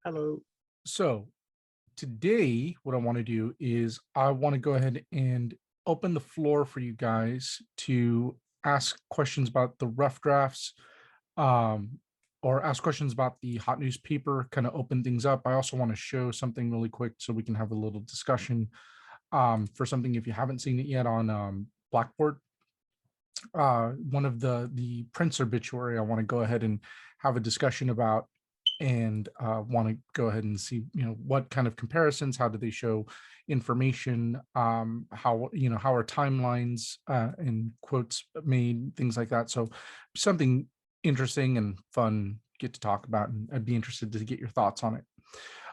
Hello. So today, what I want to do is I want to go ahead and open the floor for you guys to ask questions about the rough drafts, um, or ask questions about the hot newspaper, kind of open things up. I also want to show something really quick so we can have a little discussion for something if you haven't seen it yet on Blackboard. One of the Prince obituary I want to go ahead and have a discussion about, and want to go ahead and see what kind of comparisons, how do they show information, how how are timelines and quotes made, things like that. So something interesting and fun get to talk about, and I'd be interested to get your thoughts on it.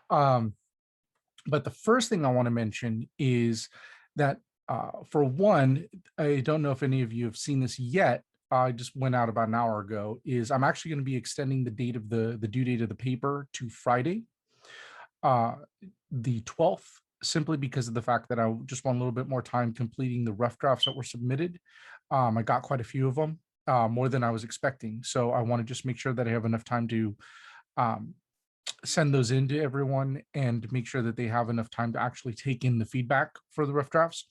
um, but the first thing I want to mention is that, for one, I don't know if any of you have seen this yet. I just went out about an hour ago. Is I'm actually going to be extending the date of the due date of the paper to Friday, uh, the 12th, simply because of the fact that I just want a little bit more time completing the rough drafts that were submitted. I got quite a few of them, more than I was expecting. So I want to just make sure that I have enough time to um, send those in to everyone and make sure that they have enough time to actually take in the feedback for the rough drafts.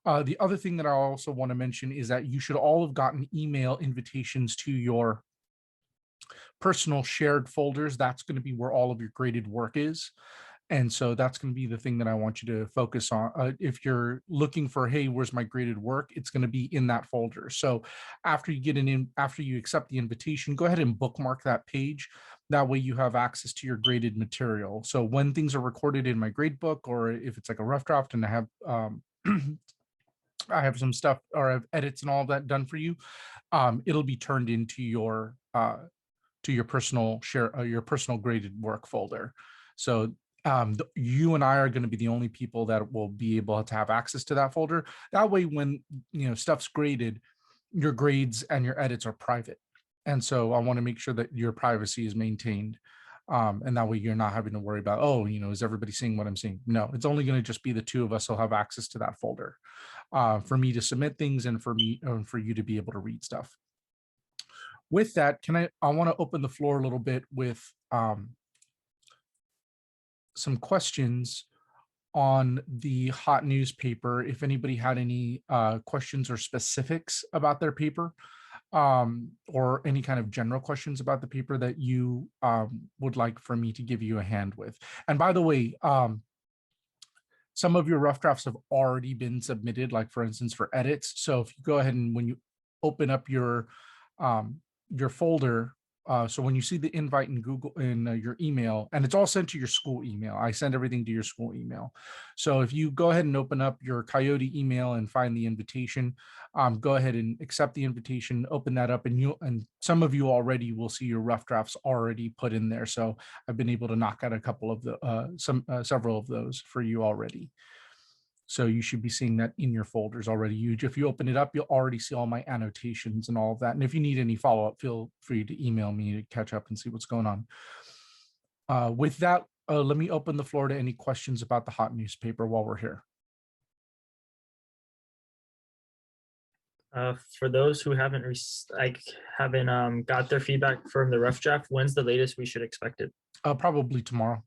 The other thing that I also want to mention is that you should all have gotten email invitations to your personal shared folders. That's going to be where all of your graded work is. And so that's going to be the thing that I want you to focus on. If you're looking for, hey, where's my graded work? It's going to be in that folder. So after you after you accept the invitation, go ahead and bookmark that page. That way you have access to your graded material. So when things are recorded in my grade book, or if it's like a rough draft and I have I have some stuff, or I have edits and all of that done for you, it'll be turned into your personal your personal graded work folder. So you and I are going to be the only people that will be able to have access to that folder. That way, when stuff's graded, your grades and your edits are private. And so I want to make sure that your privacy is maintained. And that way you're not having to worry about, oh, is everybody seeing what I'm seeing? No, it's only going to just be the two of us who'll have access to that folder, for me to submit things and for you to be able to read stuff. With that, I want to open the floor a little bit with some questions on the hot newspaper. If anybody had any questions or specifics about their paper, or any kind of general questions about the paper that you would like for me to give you a hand with. And by the way, some of your rough drafts have already been submitted, like for instance for edits. So if you go ahead and when you open up your folder, so when you see the invite in Google in your email, and it's all sent to your school email, I send everything to your school email. So if you go ahead and open up your Coyote email and find the invitation, go ahead and accept the invitation, open that up, and some of you already will see your rough drafts already put in there. So I've been able to knock out a couple of the several of those for you already. So you should be seeing that in your folders already. If you open it up, you'll already see all my annotations and all of that. And if you need any follow-up, feel free to email me to catch up and see what's going on. With that, let me open the floor to any questions about the hot newspaper while we're here. For those who haven't got their feedback from the rough draft, when's the latest we should expect it? Probably tomorrow.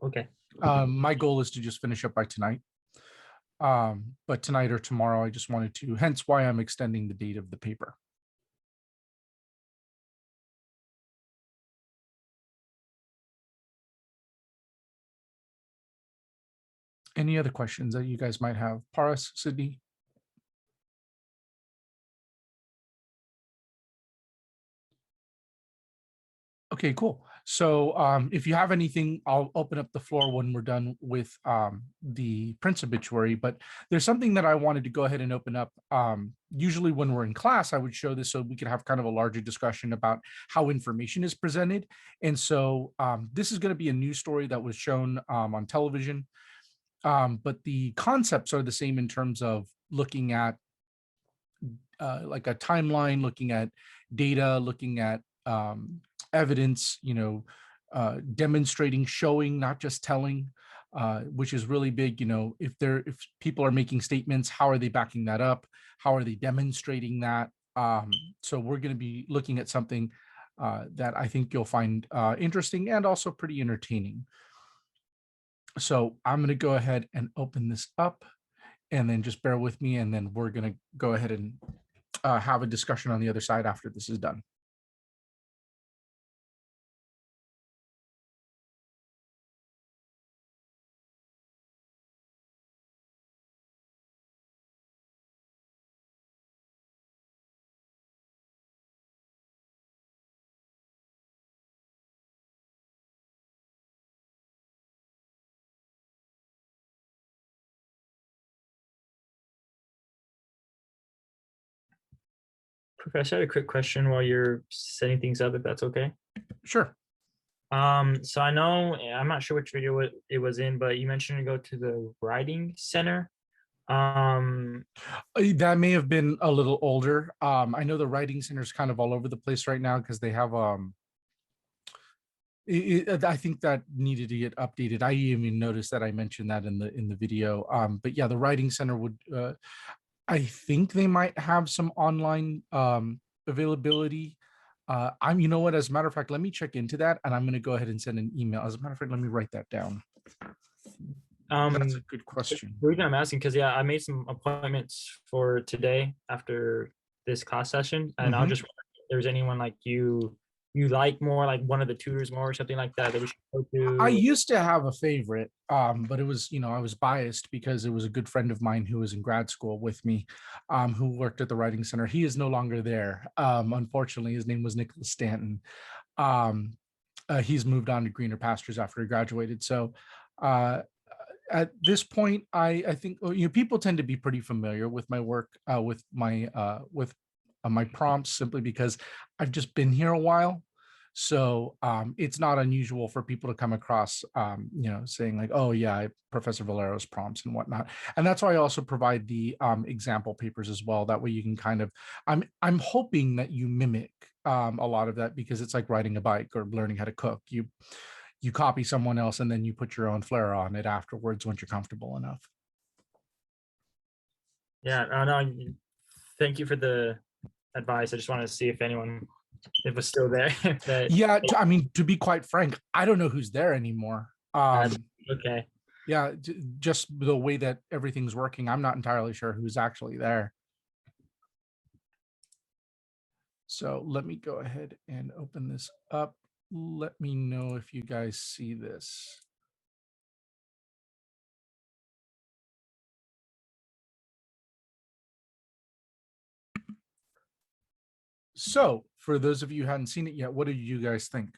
Okay. My goal is to just finish up by tonight. But tonight or tomorrow, I just wanted to, hence why I'm extending the date of the paper. Any other questions that you guys might have? Paras, Sydney? Okay, cool. So if you have anything, I'll open up the floor when we're done with the Prince obituary. But there's something that I wanted to go ahead and open up. Usually when we're in class, I would show this so we could have kind of a larger discussion about how information is presented. And so this is going to be a news story that was shown on television. But the concepts are the same in terms of looking at like a timeline, looking at data, looking at evidence, demonstrating, showing, not just telling, which is really big. If people are making statements, how are they backing that up? How are they demonstrating that? So we're going to be looking at something that I think you'll find interesting and also pretty entertaining. So I'm going to go ahead and open this up, and then just bear with me, and then we're going to go ahead and have a discussion on the other side after this is done. Professor, I had a quick question while you're setting things up, if that's okay. Sure. So I know I'm not sure which video it was in, but you mentioned to go to the writing center. Um, That may have been a little older. I know the writing center is kind of all over the place right now because they have I think that needed to get updated. I even noticed that I mentioned that in the video. But yeah, the writing center would I think they might have some online availability. You know what, as a matter of fact, let me check into that, and I'm going to go ahead and send an email. As a matter of fact, let me write that down. That's a good question. The reason I'm asking, because yeah, I made some appointments for today after this class session, and I was just wondering if there's anyone like you like more, like one of the tutors more or something like that that we should go to. I used to have a favorite, but it was, I was biased because it was a good friend of mine who was in grad school with me, who worked at the writing center. He is no longer there. Unfortunately, his name was Nicholas Stanton. He's moved on to greener pastures after he graduated. So at this point, I think people tend to be pretty familiar with my work, with my prompts, simply because I've just been here a while. So it's not unusual for people to come across, saying like, oh yeah, Professor Valero's prompts and whatnot. And that's why I also provide the example papers as well. That way you can kind of, I'm hoping that you mimic a lot of that, because it's like riding a bike or learning how to cook. You copy someone else and then you put your own flair on it afterwards once you're comfortable enough. Yeah, no, thank you for the advice. I just wanted to see if anyone it was still there. Yeah, I mean, to be quite frank, I don't know who's there anymore. Okay. Yeah, just the way that everything's working, I'm not entirely sure who's actually there. So let me go ahead and open this up. Let me know if you guys see this. So for those of you who hadn't seen it yet, what do you guys think?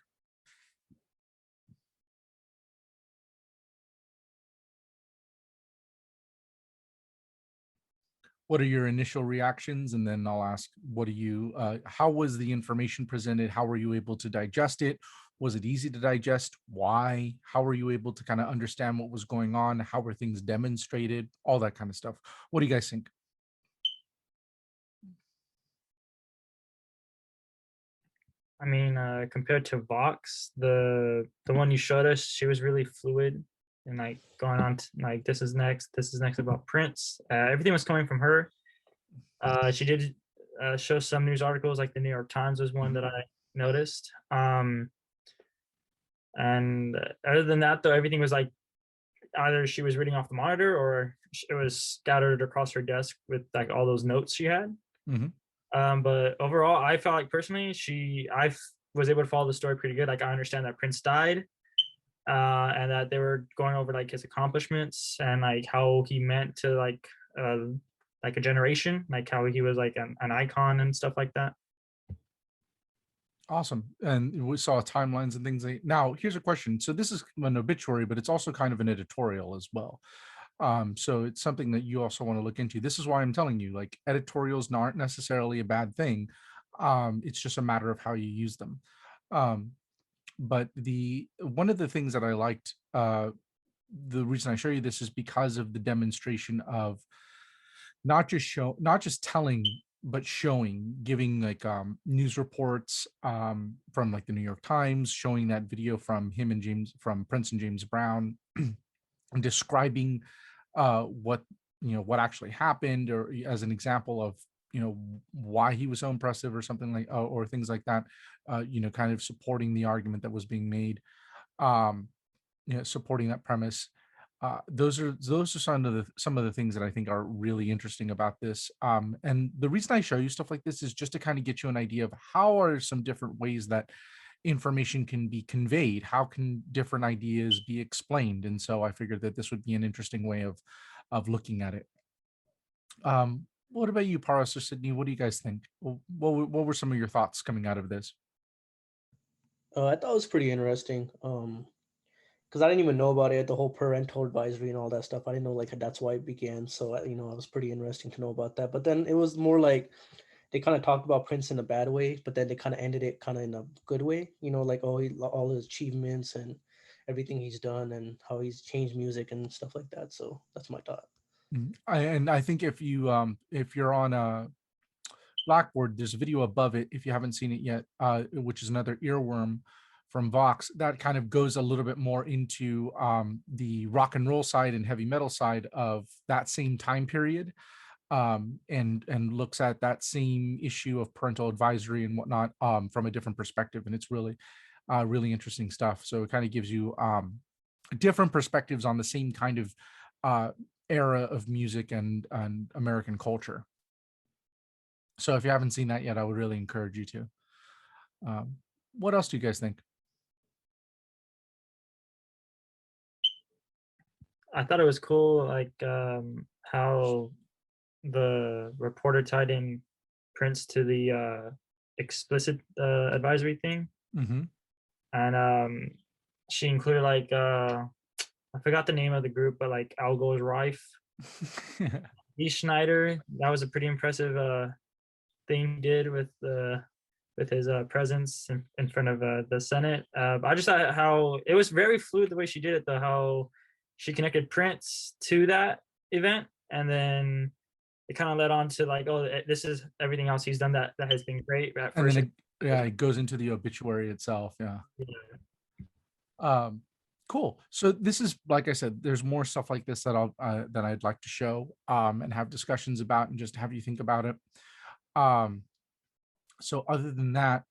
What are your initial reactions? And then I'll ask, how was the information presented? How were you able to digest it? Was it easy to digest? Why? How were you able to kind of understand what was going on? How were things demonstrated? All that kind of stuff. What do you guys think? I mean, compared to Vox, the one you showed us, she was really fluid and like going on to, like this is next about Prince. Everything was coming from her. She did show some news articles, like the New York Times was one that I noticed. And other than that, though, everything was like either she was reading off the monitor or it was scattered across her desk with like all those notes she had. But overall, I felt like personally, I was able to follow the story pretty good. Like I understand that Prince died, and that they were going over like his accomplishments and like how he meant to like a generation, like how he was like an icon and stuff like that. Awesome. And we saw timelines and things. Now, here's a question. So this is an obituary, but it's also kind of an editorial as well. So it's something that you also want to look into. This is why I'm telling you, like, editorials aren't necessarily a bad thing. It's just a matter of how you use them. But one of the things that I liked, the reason I show you this is because of the demonstration of not just telling, but showing, giving like news reports from like the New York Times, showing that video from Prince and James Brown, describing what actually happened, or as an example of why he was so impressive or something like, or things like that, kind of supporting the argument that was being made, um, supporting that premise. Those are some of the things that I think are really interesting about this. And the reason I show you stuff like this is just to kind of get you an idea of how are some different ways that information can be conveyed, how can different ideas be explained. And so I figured that this would be an interesting way of looking at it. What about you, Paras or Sydney? What do you guys think? What were some of your thoughts coming out of this? I thought it was pretty interesting. Because I didn't even know about it, the whole parental advisory and all that stuff. I didn't know like that's why it began. So it was pretty interesting to know about that. But then it was more like they kind of talked about Prince in a bad way, but then they kind of ended it kind of in a good way. Like all his achievements and everything he's done and how he's changed music and stuff like that. So that's my thought. And I think if you're on Blackboard, there's a video above it if you haven't seen it yet, which is another earworm from Vox that kind of goes a little bit more into the rock and roll side and heavy metal side of that same time period, and looks at that same issue of parental advisory and whatnot, from a different perspective, and it's really interesting stuff. So it kind of gives you different perspectives on the same kind of era of music and American culture. So if you haven't seen that yet, I would really encourage you to. What else do you guys think? I thought it was cool, like how the reporter tied in Prince to the explicit advisory thing, Mm-hmm. and she included like I forgot the name of the group, but like Al Goes Rife, D. Schneider. That was a pretty impressive thing he did with his presence in front of the Senate. I just thought how it was very fluid the way she did it, though, how she connected Prince to that event, and then it kind of led on to like, oh, this is everything else he's done that has been great. At And first, then it goes into the obituary itself. Yeah. Um, cool. So this is, like I said, there's more stuff like this that I'd like to show and have discussions about and just have you think about it. So other than that,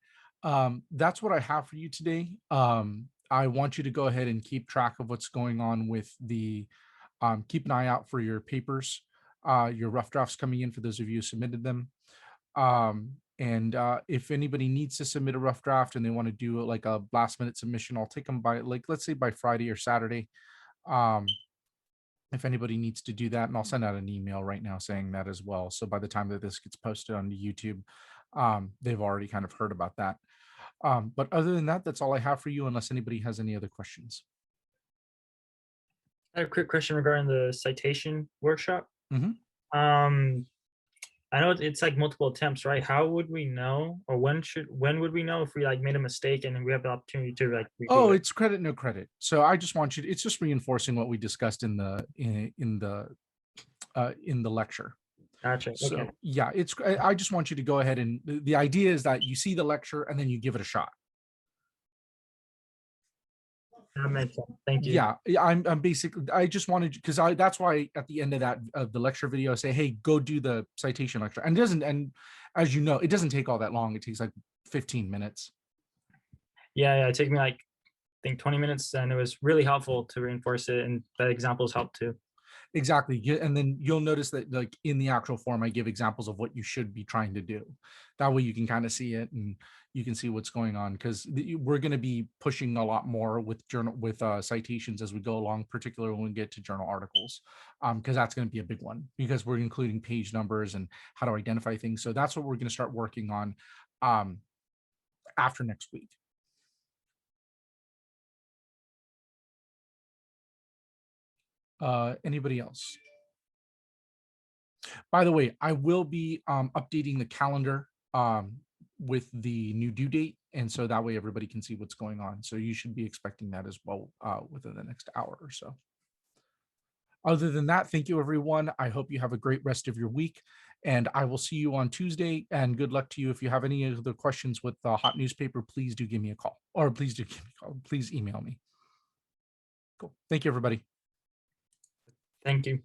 that's what I have for you today. I want you to go ahead and keep track of what's going on with the keep an eye out for your papers, your rough drafts coming in for those of you who submitted them. And if anybody needs to submit a rough draft and they want to do like a last minute submission, I'll take them by, like, let's say by Friday or Saturday. If anybody needs to do that, and I'll send out an email right now saying that as well. So by the time that this gets posted on YouTube, they've already kind of heard about that. But other than that, that's all I have for you, unless anybody has any other questions. I have a quick question regarding the citation workshop. Mhm. I know it's like multiple attempts, right? How would we know, or when would we know if we like made a mistake and we have the opportunity to like Oh, redo it? it's credit, no credit. So I just want you to, it's just reinforcing what we discussed in the lecture. Gotcha. Okay. So yeah, I just want you to go ahead, and the idea is that you see the lecture and then you give it a shot. That makes sense. Thank you. Yeah, I'm basically, I just wanted, because that's why at the end of that of the lecture video I say, hey, go do the citation lecture. And it doesn't, and as you know, it doesn't take all that long. It takes like 15 minutes. Yeah, it took me like I think 20 minutes, and it was really helpful to reinforce it, and the examples helped too. Exactly. And then you'll notice that like in the actual form, I give examples of what you should be trying to do. That way you can kind of see it and you can see what's going on, because we're going to be pushing a lot more with citations as we go along, particularly when we get to journal articles, because that's going to be a big one, because we're including page numbers and how to identify things. So that's what we're going to start working on after next week. Anybody else? By the way, I will be updating the calendar with the new due date, and so that way everybody can see what's going on. So you should be expecting that as well within the next hour or so. Other than that, thank you, everyone. I hope you have a great rest of your week, and I will see you on Tuesday, and good luck to you. If you have any other questions with the hot newspaper, please do give me a call, or please do give me a call. Please email me. Cool. Thank you, everybody. Thank you.